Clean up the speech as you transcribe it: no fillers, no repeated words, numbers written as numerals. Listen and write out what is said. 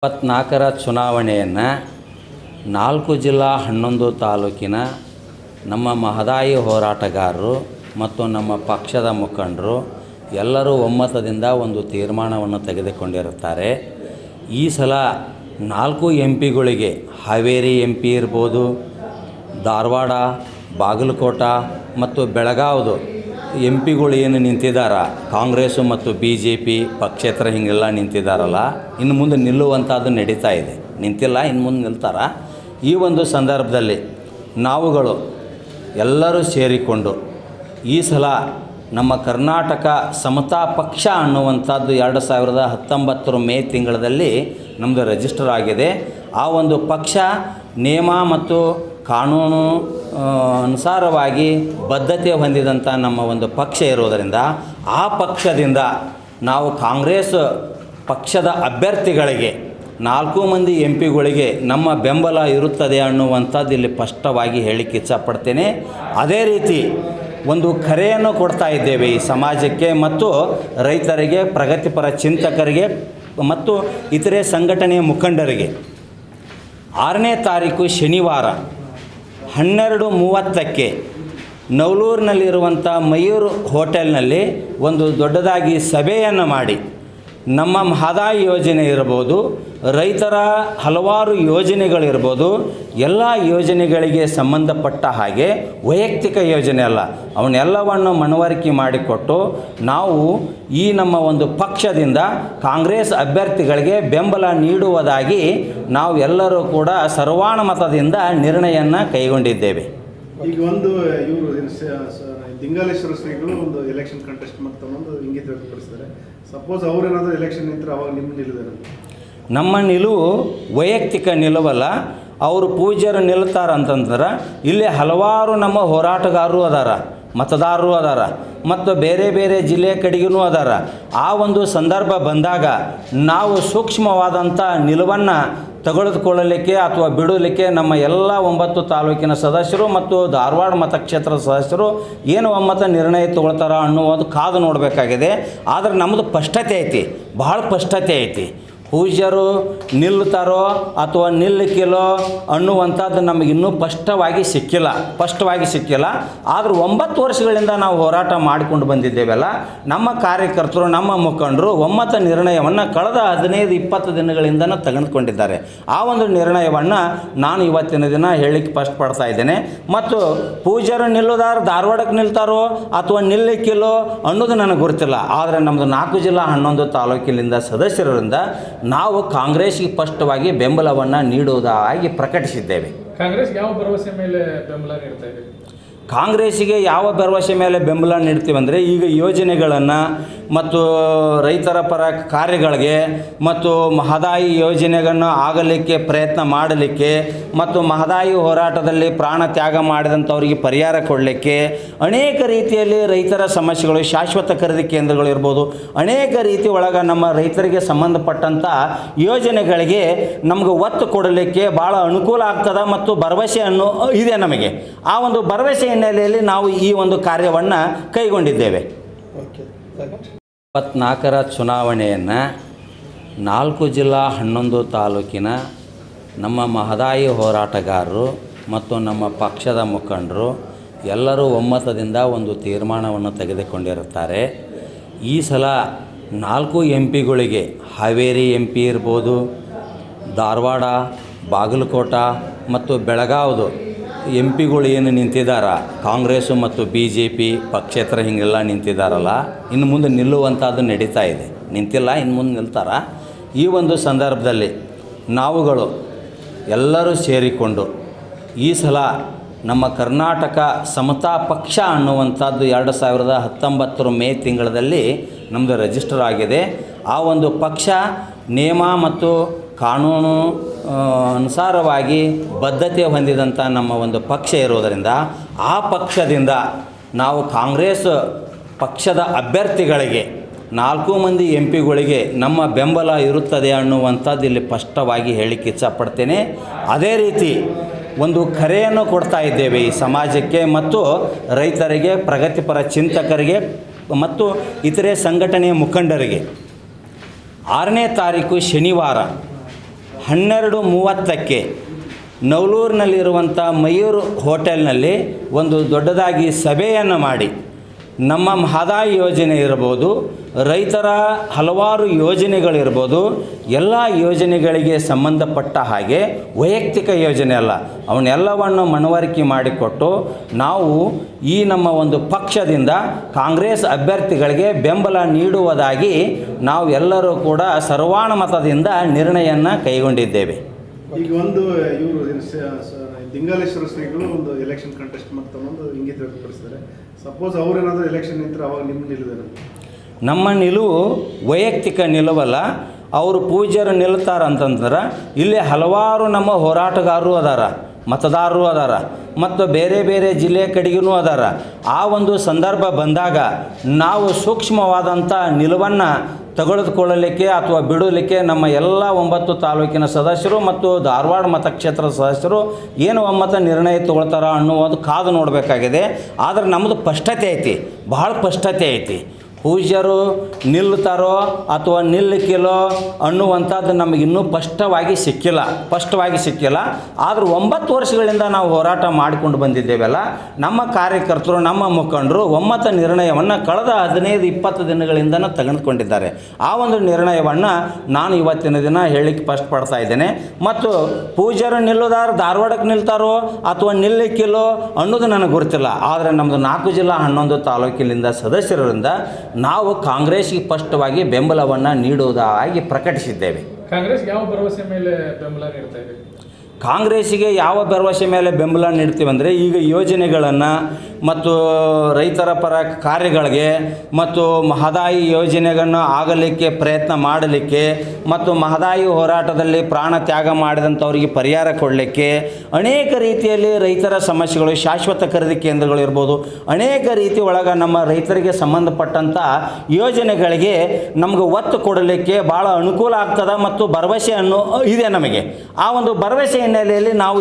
24ರ ಚುನಾವಣೆಯನ್ನು 4 ಜಿಲ್ಲಾ 11 ತಾಲೂಕಿನ ನಮ್ಮ ಮಹದಾಯಿ ಹೋರಾಟಗಾರರು ಮತ್ತು ನಮ್ಮ ಪಕ್ಷದ ಮುಖಂಡರು ಎಲ್ಲರೂ ಒಮ್ಮತದಿಂದ ಒಂದು ತೀರ್ಮಾನವನ್ನು ತೆಗೆದುಕೊಂಡಿರುತ್ತಾರೆ. ಈ ಸಲ 4 ಎಂಪಿಗಳಿಗೆ ಹಾವೇರಿ ಎಂಪಿ ಇರ್ಬೋದು, ಧಾರವಾಡ, ಬಾಗಲಕೋಟ ಮತ್ತು ಬೆಳಗಾವಿದು ಎಂಪಿಗಳು ಏನು ನಿಂತಿದ್ದಾರೆ, ಕಾಂಗ್ರೆಸ್ಸು ಮತ್ತು BJP ಪಕ್ಷೇತರ ಹೀಗೆಲ್ಲ ನಿಂತಿದ್ದಾರಲ್ಲ, ಇನ್ನು ಮುಂದೆ ನಿಲ್ಲುವಂಥದ್ದು ನಡೀತಾ ಇದೆ. ನಿಂತಿಲ್ಲ, ಇನ್ನು ಮುಂದೆ ನಿಲ್ತಾರ. ಈ ಒಂದು ಸಂದರ್ಭದಲ್ಲಿ ನಾವುಗಳು ಎಲ್ಲರೂ ಸೇರಿಕೊಂಡು ಈ ಸಲ ನಮ್ಮ ಕರ್ನಾಟಕ ಸಮತಾ ಪಕ್ಷ ಅನ್ನುವಂಥದ್ದು 2019 ಮೇ ತಿಂಗಳಲ್ಲಿ ನಮ್ಮದು ರಿಜಿಸ್ಟರ್ ಆಗಿದೆ. ಆ ಒಂದು ಪಕ್ಷ ನಿಯಮ ಮತ್ತು ಕಾನೂನು ಅನುಸಾರವಾಗಿ ಬದ್ಧತೆ ಹೊಂದಿದಂಥ ನಮ್ಮ ಒಂದು ಪಕ್ಷ ಇರೋದರಿಂದ ಆ ಪಕ್ಷದಿಂದ ನಾವು ಕಾಂಗ್ರೆಸ್ ಪಕ್ಷದ ಅಭ್ಯರ್ಥಿಗಳಿಗೆ 4 ಮಂದಿ ಎಂಪಿಗಳಿಗೆ ನಮ್ಮ ಬೆಂಬಲ ಇರುತ್ತದೆ ಅನ್ನುವಂಥದ್ದು ಇಲ್ಲಿ ಸ್ಪಷ್ಟವಾಗಿ ಹೇಳಿಕ್ಕೆ ಇಚ್ಛಪಡ್ತೇನೆ. ಅದೇ ರೀತಿ ಒಂದು ಕರೆಯನ್ನು ಕೊಡ್ತಾ ಇದ್ದೇವೆ ಈ ಸಮಾಜಕ್ಕೆ ಮತ್ತು ರೈತರಿಗೆ, ಪ್ರಗತಿಪರ ಚಿಂತಕರಿಗೆ ಮತ್ತು ಇತರೆ ಸಂಘಟನೆಯ ಮುಖಂಡರಿಗೆ 6ನೇ ತಾರೀಕು ಶನಿವಾರ 12:30ಕ್ಕೆ ನವಲೂರಿನಲ್ಲಿರುವಂಥ ಮಯೂರ್ ಹೋಟೆಲ್ನಲ್ಲಿ ಒಂದು ದೊಡ್ಡದಾಗಿ ಸಭೆಯನ್ನು ಮಾಡಿ ನಮ್ಮ ಮಹದಾಯಿ ಯೋಜನೆ ಇರ್ಬೋದು, ರೈತರ ಹಲವಾರು ಯೋಜನೆಗಳಿರ್ಬೋದು, ಎಲ್ಲ ಯೋಜನೆಗಳಿಗೆ ಸಂಬಂಧಪಟ್ಟ ಹಾಗೆ ವೈಯಕ್ತಿಕ ಯೋಜನೆ ಅಲ್ಲ, ಅವನ್ನೆಲ್ಲವನ್ನು ಮನವರಿಕೆ ಮಾಡಿಕೊಟ್ಟು ನಾವು ಈ ನಮ್ಮ ಒಂದು ಪಕ್ಷದಿಂದ ಕಾಂಗ್ರೆಸ್ ಅಭ್ಯರ್ಥಿಗಳಿಗೆ ಬೆಂಬಲ ನೀಡುವುದಾಗಿ ನಾವು ಎಲ್ಲರೂ ಕೂಡ ಸರ್ವಾನುಮತದಿಂದ ನಿರ್ಣಯವನ್ನು ಕೈಗೊಂಡಿದ್ದೇವೆ. ಈಗ ಒಂದು ಇವರು ಲಿಂಗಾಲೇಶ್ವರ ಶ್ರೀಗಳು ಒಂದು ಎಲೆಕ್ಷನ್ ಕಂಟೆಸ್ಟ್ ಮಾಡ್ತಾನೊಂದು ಇಂಗಿತ ವ್ಯಕ್ತಪಡಿಸ್ತಾರೆ. ಸಪೋಸ್ ಅವರೇನಾದರೂ ಎಲೆಕ್ಷನ್ ನಿಂತರೆ ಅವಾಗ ನಿಮ್ಮ ನಿಲ್ಲುವುದೇನು? ನಮ್ಮ ನಿಲುವು ವೈಯಕ್ತಿಕ ನಿಲುವಲ್ಲ. ಅವರು ಪೂಜ್ಯರು ನಿಲ್ತಾರಂತಂದ್ರೆ ಇಲ್ಲಿ ಹಲವಾರು ನಮ್ಮ ಹೋರಾಟಗಾರರು ಅದಾರ, ಮತದಾರರು ಅದಾರ ಮತ್ತು ಬೇರೆ ಬೇರೆ ಜಿಲ್ಲೆಯ ಕಡೆಗೂ ಅದಾರ. ಆ ಒಂದು ಸಂದರ್ಭ ಬಂದಾಗ ನಾವು ಸೂಕ್ಷ್ಮವಾದಂಥ ನಿಲುವನ್ನು ತೆಗೆದುಕೊಳ್ಳಲಿಕ್ಕೆ ಅಥವಾ ಬಿಡಲಿಕ್ಕೆ ನಮ್ಮ ಎಲ್ಲ 9 ತಾಲೂಕಿನ ಸದಸ್ಯರು ಮತ್ತು ಧಾರವಾಡ ಮತಕ್ಷೇತ್ರದ ಸದಸ್ಯರು ಏನು ಒಮ್ಮತ ನಿರ್ಣಯ ತಗೊಳ್ತಾರ ಅನ್ನುವುದು ಕಾದು ನೋಡಬೇಕಾಗಿದೆ. ಆದರೆ ನಮ್ಮದು ಸ್ಪಷ್ಟತೆ ಐತಿ, ಭಾಳ ಸ್ಪಷ್ಟತೆ ಐತಿ. ಪೂಜ್ಯರು ನಿಲ್ಲುತ್ತಾರೋ ಅಥವಾ ನಿಲ್ಲಕ್ಕಿಲ್ಲೋ ಅನ್ನುವಂಥದ್ದು ನಮಗಿನ್ನೂ ಸ್ಪಷ್ಟವಾಗಿ ಸಿಕ್ಕಿಲ್ಲ. ಆದರೂ 9 ವರ್ಷಗಳಿಂದ ನಾವು ಹೋರಾಟ ಮಾಡಿಕೊಂಡು ಬಂದಿದ್ದೇವಲ್ಲ, ನಮ್ಮ ಕಾರ್ಯಕರ್ತರು, ನಮ್ಮ ಮುಖಂಡರು ಒಮ್ಮತ ನಿರ್ಣಯವನ್ನು ಕಳೆದ 15-20 ದಿನಗಳಿಂದ ತೆಗೆದುಕೊಂಡಿದ್ದಾರೆ. ಆ ಒಂದು ನಿರ್ಣಯವನ್ನು ನಾನು ಇವತ್ತಿನ ದಿನ ಹೇಳಿಕ್ಕೆ ಸ್ಪಷ್ಟಪಡ್ತಾ ಇದ್ದೇನೆ. ಮತ್ತು ಪೂಜ್ಯರು ನಿಲ್ಲುದಾರ ಧಾರವಾಡಕ್ಕೆ ನಿಲ್ತಾರೋ ಅಥವಾ ನಿಲ್ಲಕ್ಕಿಲ್ಲೋ ಅನ್ನೋದು ನನಗೆ ಗೊತ್ತಿಲ್ಲ. ಆದರೆ ನಮ್ಮದು 4 ಜಿಲ್ಲಾ 11 ತಾಲೂಕಿನಿಂದ ಸದಸ್ಯರಿಂದ ನಾವು ಕಾಂಗ್ರೆಸ್ಗೆ ಸ್ಪಷ್ಟವಾಗಿ ಬೆಂಬಲವನ್ನು ನೀಡುವುದಾಗಿ ಪ್ರಕಟಿಸಿದ್ದೇವೆ. ಕಾಂಗ್ರೆಸ್ಗೆ ಯಾವ ಭರವಸೆ ಮೇಲೆ ಬೆಂಬಲ ನೀಡ್ತಾ ಇದೆ? ಕಾಂಗ್ರೆಸ್ಸಿಗೆ ಯಾವ ಭರವಸೆ ಮೇಲೆ ಬೆಂಬಲ ನೀಡ್ತೀವಂದರೆ, ಈಗ ಯೋಜನೆಗಳನ್ನು ಮತ್ತು ರೈತರ ಪರ ಕಾರ್ಯಗಳಿಗೆ ಮತ್ತು ಮಹದಾಯಿ ಯೋಜನೆಗಳನ್ನು ಆಗಲಿಕ್ಕೆ ಪ್ರಯತ್ನ ಮಾಡಲಿಕ್ಕೆ ಮತ್ತು ಮಹದಾಯಿ ಹೋರಾಟದಲ್ಲಿ ಪ್ರಾಣ ತ್ಯಾಗ ಮಾಡಿದಂಥವರಿಗೆ ಪರಿಹಾರ ಕೊಡಲಿಕ್ಕೆ ಅನೇಕ ರೀತಿಯಲ್ಲಿ ರೈತರ ಸಮಸ್ಯೆಗಳು, ಶಾಶ್ವತ ಖರೀದಿ ಕೇಂದ್ರಗಳು ಇರ್ಬೋದು, ಅನೇಕ ರೀತಿ ಒಳಗೆ ನಮ್ಮ ರೈತರಿಗೆ ಸಂಬಂಧಪಟ್ಟಂಥ ಯೋಜನೆಗಳಿಗೆ ನಮಗೆ ಒತ್ತು ಕೊಡಲಿಕ್ಕೆ ಭಾಳ ಅನುಕೂಲ ಆಗ್ತದೆ ಮತ್ತು ಭರವಸೆ ಇದೆ ನಮಗೆ. ಆ ಒಂದು ಭರವಸೆ ಹಿನ್ನೆಲೆಯಲ್ಲಿ ನಾವು ಈ ಒಂದು ಕಾರ್ಯವನ್ನು ಕೈಗೊಂಡಿದ್ದೇವೆ. 24ರ ಚುನಾವಣೆಯನ್ನು 4 ಜಿಲ್ಲಾ 11 ತಾಲೂಕಿನ ನಮ್ಮ ಮಹದಾಯಿ ಹೋರಾಟಗಾರರು ಮತ್ತು ನಮ್ಮ ಪಕ್ಷದ ಮುಖಂಡರು ಎಲ್ಲರೂ ಒಮ್ಮತದಿಂದ ಒಂದು ತೀರ್ಮಾನವನ್ನು ತೆಗೆದುಕೊಂಡಿರುತ್ತಾರೆ. ಈ ಸಲ 4 ಎಂಪಿಗಳಿಗೆ ಹಾವೇರಿ ಎಂಪಿ ಇರ್ಬೋದು, ಧಾರವಾಡ, ಬಾಗಲಕೋಟ ಮತ್ತು ಬೆಳಗಾವಿದು ಎಂಪಿಗಳು ಏನು ನಿಂತಿದ್ದಾರೆ, ಕಾಂಗ್ರೆಸ್ಸು ಮತ್ತು BJP ಪಕ್ಷೇತರ ಹೀಗೆಲ್ಲ ನಿಂತಿದ್ದಾರಲ್ಲ, ಇನ್ನು ಮುಂದೆ ನಿಲ್ಲುವಂಥದ್ದು ನಡೀತಾ ಇದೆ. ನಿಂತಿಲ್ಲ, ಇನ್ನು ಮುಂದೆ ನಿಲ್ತಾರ. ಈ ಒಂದು ಸಂದರ್ಭದಲ್ಲಿ ನಾವುಗಳು ಎಲ್ಲರೂ ಸೇರಿಕೊಂಡು ಈ ಸಲ ನಮ್ಮ ಕರ್ನಾಟಕ ಸಮತಾ ಪಕ್ಷ ಅನ್ನುವಂಥದ್ದು 2019 ಮೇ ತಿಂಗಳಲ್ಲಿ ನಮ್ಮದು ರಿಜಿಸ್ಟರ್ ಆಗಿದೆ. ಆ ಒಂದು ಪಕ್ಷ ನಿಯಮ ಮತ್ತು ಕಾನೂನು ಅನುಸಾರವಾಗಿ ಬದ್ಧತೆ ಹೊಂದಿದಂಥ ನಮ್ಮ ಒಂದು ಪಕ್ಷ ಇರೋದರಿಂದ ಆ ಪಕ್ಷದಿಂದ ನಾವು ಕಾಂಗ್ರೆಸ್ ಪಕ್ಷದ ಅಭ್ಯರ್ಥಿಗಳಿಗೆ 4 ಮಂದಿ ಎಂಪಿಗಳಿಗೆ ನಮ್ಮ ಬೆಂಬಲ ಇರುತ್ತದೆ ಅನ್ನುವಂಥದ್ದು ಇಲ್ಲಿ ಸ್ಪಷ್ಟವಾಗಿ ಹೇಳಿಕ್ಕೆ ಇಚ್ಛಪಡ್ತೇನೆ. ಅದೇ ರೀತಿ ಒಂದು ಕರೆಯನ್ನು ಕೊಡ್ತಾ ಇದ್ದೇವೆ ಈ ಸಮಾಜಕ್ಕೆ ಮತ್ತು ರೈತರಿಗೆ, ಪ್ರಗತಿಪರ ಚಿಂತಕರಿಗೆ ಮತ್ತು ಇತರೆ ಸಂಘಟನೆಯ ಮುಖಂಡರಿಗೆ 6ನೇ ತಾರೀಕು ಶನಿವಾರ 12:30ಕ್ಕೆ ನವಲೂರಿನಲ್ಲಿರುವಂಥ ಮಯೂರ್ ಹೋಟೆಲ್ನಲ್ಲಿ ಒಂದು ದೊಡ್ಡದಾಗಿ ಸಭೆಯನ್ನು ಮಾಡಿ ನಮ್ಮ ಮಹದಾಯಿ ಯೋಜನೆ ಇರ್ಬೋದು, ರೈತರ ಹಲವಾರು ಯೋಜನೆಗಳಿರ್ಬೋದು, ಎಲ್ಲ ಯೋಜನೆಗಳಿಗೆ ಸಂಬಂಧಪಟ್ಟ ಹಾಗೆ ವೈಯಕ್ತಿಕ ಯೋಜನೆ ಅಲ್ಲ, ಅವನ್ನೆಲ್ಲವನ್ನು ಮನವರಿಕೆ ಮಾಡಿಕೊಟ್ಟು ನಾವು ಈ ನಮ್ಮ ಒಂದು ಪಕ್ಷದಿಂದ ಕಾಂಗ್ರೆಸ್ ಅಭ್ಯರ್ಥಿಗಳಿಗೆ ಬೆಂಬಲ ನೀಡುವುದಾಗಿ ನಾವು ಎಲ್ಲರೂ ಕೂಡ ಸರ್ವಾನುಮತದಿಂದ ನಿರ್ಣಯವನ್ನು ಕೈಗೊಂಡಿದ್ದೇವೆ. ಈಗ ಒಂದು ಇವರು ದಿಂಗಾಲೇಶ್ವರ ಶ್ರೀಗಳು ಒಂದು ಎಲೆಕ್ಷನ್ ಕಂಟೆಸ್ಟ್ ಮಾಡ್ತಾರೆ ಒಂದು ಇಂಗಿತ ವ್ಯಕ್ತಪಡಿಸ್ತಾರೆ. ಸಪೋಸ್ ಅವ್ರೇನಾದರೂ ಎಲೆಕ್ಷನ್ ನಿಂತರೆ ಅವಾಗ ನಿಮ್ಮ ನಿಲ್ಲುದೇನು? ನಮ್ಮ ನಿಲುವು ವೈಯಕ್ತಿಕ ನಿಲುವಲ್ಲ, ಅವರು ಪೂಜ್ಯರು ನಿಲ್ತಾರಂತಂದ್ರೆ ಇಲ್ಲಿ ಹಲವಾರು ನಮ್ಮ ಹೋರಾಟಗಾರರು ಅದಾರ, ಮತದಾರರು ಅದಾರ, ಮತ್ತು ಬೇರೆ ಬೇರೆ ಜಿಲ್ಲೆ ಕಡೆಗೂ ಅದಾರ. ಆ ಒಂದು ಸಂದರ್ಭ ಬಂದಾಗ ನಾವು ಸೂಕ್ಷ್ಮವಾದಂಥ ನಿಲುವನ್ನು ತೆಗೆದುಕೊಳ್ಳಲಿಕ್ಕೆ ಅಥವಾ ಬಿಡಲಿಕ್ಕೆ ನಮ್ಮ ಎಲ್ಲ 9 ತಾಲೂಕಿನ ಸದಸ್ಯರು ಮತ್ತು ಧಾರವಾಡ ಮತಕ್ಷೇತ್ರದ ಸದಸ್ಯರು ಏನು ಒಮ್ಮತ ನಿರ್ಣಯ ತಗೊಳ್ತಾರ ಅನ್ನುವುದು ಕಾದು ನೋಡಬೇಕಾಗಿದೆ. ಆದರೆ ನಮ್ಮದು ಸ್ಪಷ್ಟತೆ ಐತಿ, ಭಾಳ ಸ್ಪಷ್ಟತೆ ಐತಿ. ಪೂಜ್ಯರು ನಿಲ್ಲುತ್ತಾರೋ ಅಥವಾ ನಿಲ್ಲಕ್ಕಿಲ್ಲೋ ಅನ್ನುವಂಥದ್ದು ನಮಗಿನ್ನೂ ಸ್ಪಷ್ಟವಾಗಿ ಸಿಕ್ಕಿಲ್ಲ. ಆದರೂ 9 ವರ್ಷಗಳಿಂದ ನಾವು ಹೋರಾಟ ಮಾಡಿಕೊಂಡು ಬಂದಿದ್ದೇವಲ್ಲ, ನಮ್ಮ ಕಾರ್ಯಕರ್ತರು, ನಮ್ಮ ಮುಖಂಡರು ಒಮ್ಮತ ನಿರ್ಣಯವನ್ನು ಕಳೆದ 15-20 ದಿನಗಳಿಂದ ತೆಗೆದುಕೊಂಡಿದ್ದಾರೆ. ಆ ಒಂದು ನಿರ್ಣಯವನ್ನು ನಾನು ಇವತ್ತಿನ ದಿನ ಹೇಳಲಿಕ್ಕೆ ಸ್ಪಷ್ಟಪಡ್ತಾ ಇದ್ದೇನೆ. ಮತ್ತು ಪೂಜ್ಯರು ನಿಲ್ಲುದಾರ ಧಾರವಾಡಕ್ಕೆ ನಿಲ್ತಾರೋ ಅಥವಾ ನಿಲ್ಲಕ್ಕಿಲ್ಲೋ ಅನ್ನೋದು ನನಗೆ ಗೊತ್ತಿಲ್ಲ. ಆದರೆ ನಮ್ಮದು 4 ಜಿಲ್ಲಾ 11 ತಾಲೂಕಿನಿಂದ ಸದಸ್ಯರಿಂದ ನಾವು ಕಾಂಗ್ರೆಸ್ಗೆ ಸ್ಪಷ್ಟವಾಗಿ ಬೆಂಬಲವನ್ನು ನೀಡುವುದಾಗಿ ಪ್ರಕಟಿಸಿದ್ದೇವೆ. ಕಾಂಗ್ರೆಸ್ ಯಾವ ಭರವಸೆ ಮೇಲೆ ಬೆಂಬಲ ನೀಡ್ತಾ ಇದೆ? ಕಾಂಗ್ರೆಸ್ಸಿಗೆ ಯಾವ ಭರವಸೆ ಮೇಲೆ ಬೆಂಬಲ ನೀಡ್ತೀವಿ ಅಂದರೆ, ಈಗ ಯೋಜನೆಗಳನ್ನು ಮತ್ತು ರೈತರ ಪರ ಕಾರ್ಯಗಳಿಗೆ ಮತ್ತು ಮಹದಾಯಿ ಯೋಜನೆಗಳನ್ನು ಆಗಲಿಕ್ಕೆ ಪ್ರಯತ್ನ ಮಾಡಲಿಕ್ಕೆ ಮತ್ತು ಮಹದಾಯಿ ಹೋರಾಟದಲ್ಲಿ ಪ್ರಾಣ ತ್ಯಾಗ ಮಾಡಿದಂಥವರಿಗೆ ಪರಿಹಾರ ಕೊಡಲಿಕ್ಕೆ ಅನೇಕ ರೀತಿಯಲ್ಲಿ ರೈತರ ಸಮಸ್ಯೆಗಳು, ಶಾಶ್ವತ ಖರೀದಿ ಕೇಂದ್ರಗಳು ಇರ್ಬೋದು, ಅನೇಕ ರೀತಿ ಒಳಗೆ ನಮ್ಮ ರೈತರಿಗೆ ಸಂಬಂಧಪಟ್ಟಂಥ ಯೋಜನೆಗಳಿಗೆ ನಮಗೆ ಒತ್ತು ಕೊಡಲಿಕ್ಕೆ ಭಾಳ ಅನುಕೂಲ ಆಗ್ತದೆ ಮತ್ತು ಭರವಸೆ ಇದೆ ನಮಗೆ. ಆ ಒಂದು ಭರವಸೆ ಹಿನ್ನೆಲೆಯಲ್ಲಿ ನಾವು